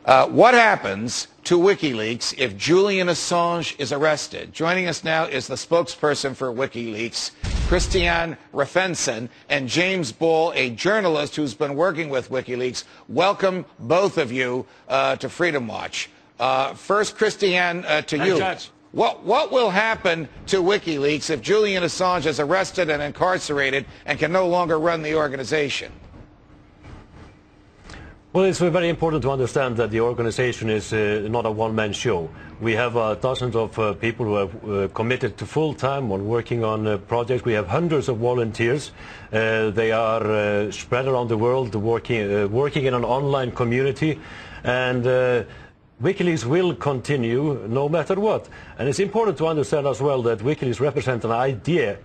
What happens to WikiLeaks if Julian Assange is arrested? Joining us now is the spokesperson for WikiLeaks, Christiane Refensen, and James Bull, a journalist who's been working with WikiLeaks. Welcome, both of you, to Freedom Watch. First, Christiane, to you. Judge. What will happen to WikiLeaks if Julian Assange is arrested and incarcerated and can no longer run the organization? Well, it's very important to understand that the organization is not a one-man show. We have dozens of people who have committed to full-time on working on projects. We have hundreds of volunteers. They are spread around the world, working in an online community. And WikiLeaks will continue no matter what. And it's important to understand as well that WikiLeaks represents an idea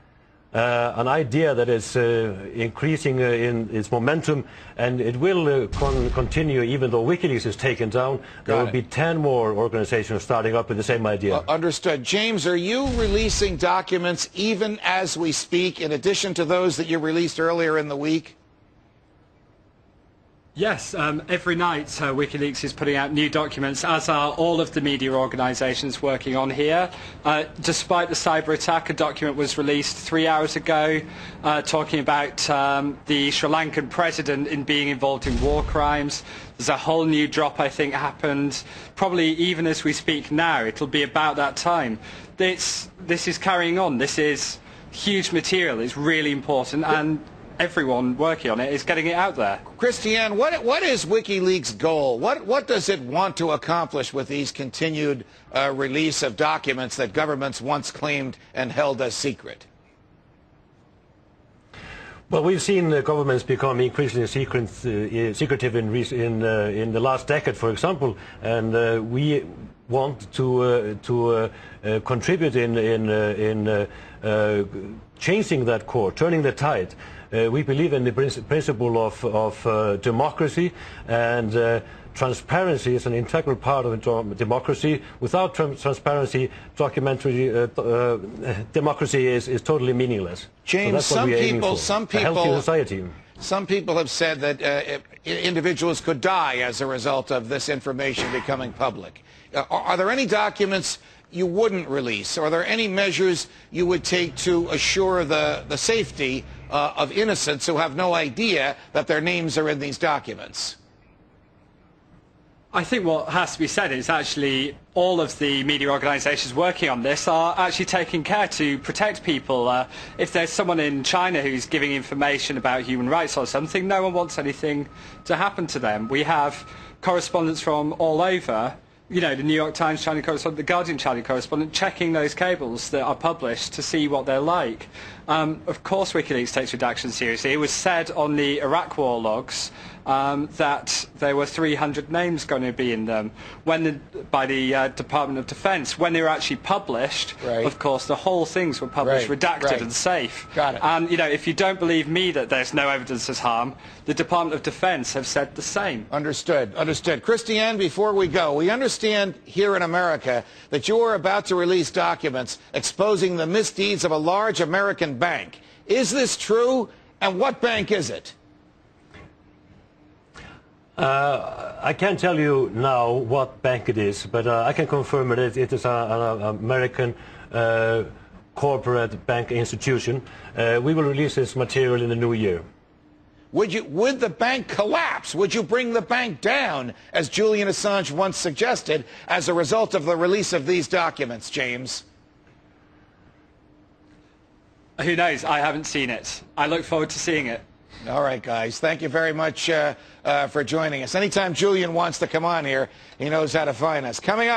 that is increasing in its momentum, and it will continue even though WikiLeaks is taken down. There will be 10 more organizations starting up with the same idea. Understood. James, are you releasing documents even as we speak, in addition to those that you released earlier in the week? Yes, every night WikiLeaks is putting out new documents, as are all of the media organisations working on here. Despite the cyber attack, a document was released 3 hours ago talking about the Sri Lankan president in being involved in war crimes. There's a whole new drop, I think, happened. Probably even as we speak now, it'll be about that time. This is carrying on. This is huge material. It's really important, and everyone working on it is getting it out there. Christiane, what is WikiLeaks' goal? What does it want to accomplish with these continued release of documents that governments once claimed and held as secret? Well, we've seen governments become increasingly secretive in the last decade, for example, and we want to contribute in changing that course, turning the tide. We believe in the principle of democracy, and transparency is an integral part of democracy. Without transparency, democracy is totally meaningless. James, so some people have said that individuals could die as a result of this information becoming public. Are there any documents you wouldn't release? Are there any measures you would take to assure the safety of innocents who have no idea that their names are in these documents? I think what has to be said is actually all of the media organisations working on this are actually taking care to protect people. If there's someone in China who's giving information about human rights or something, no one wants anything to happen to them. We have correspondents from all over, you know, the New York Times China correspondent, the Guardian China correspondent, checking those cables that are published to see what they're like. Of course WikiLeaks takes redaction seriously. It was said on the Iraq war logs that there were 300 names going to be in them by the Department of Defense. When they were actually published, of course, the whole things were published redacted and safe. Got it. And, you know, if you don't believe me that there's no evidence of harm, the Department of Defense have said the same. Understood. Understood. Christiane, before we go, we understand here in America that you are about to release documents exposing the misdeeds of a large American bank. Is this true? And what bank is it? I can't tell you now what bank it is, but I can confirm it is an American corporate bank institution. We will release this material in the new year. Would the bank collapse? Would you bring the bank down, as Julian Assange once suggested, as a result of the release of these documents, James? Who knows? I haven't seen it. I look forward to seeing it. All right, guys. Thank you very much for joining us. Anytime Julian wants to come on here, he knows how to find us. Coming up.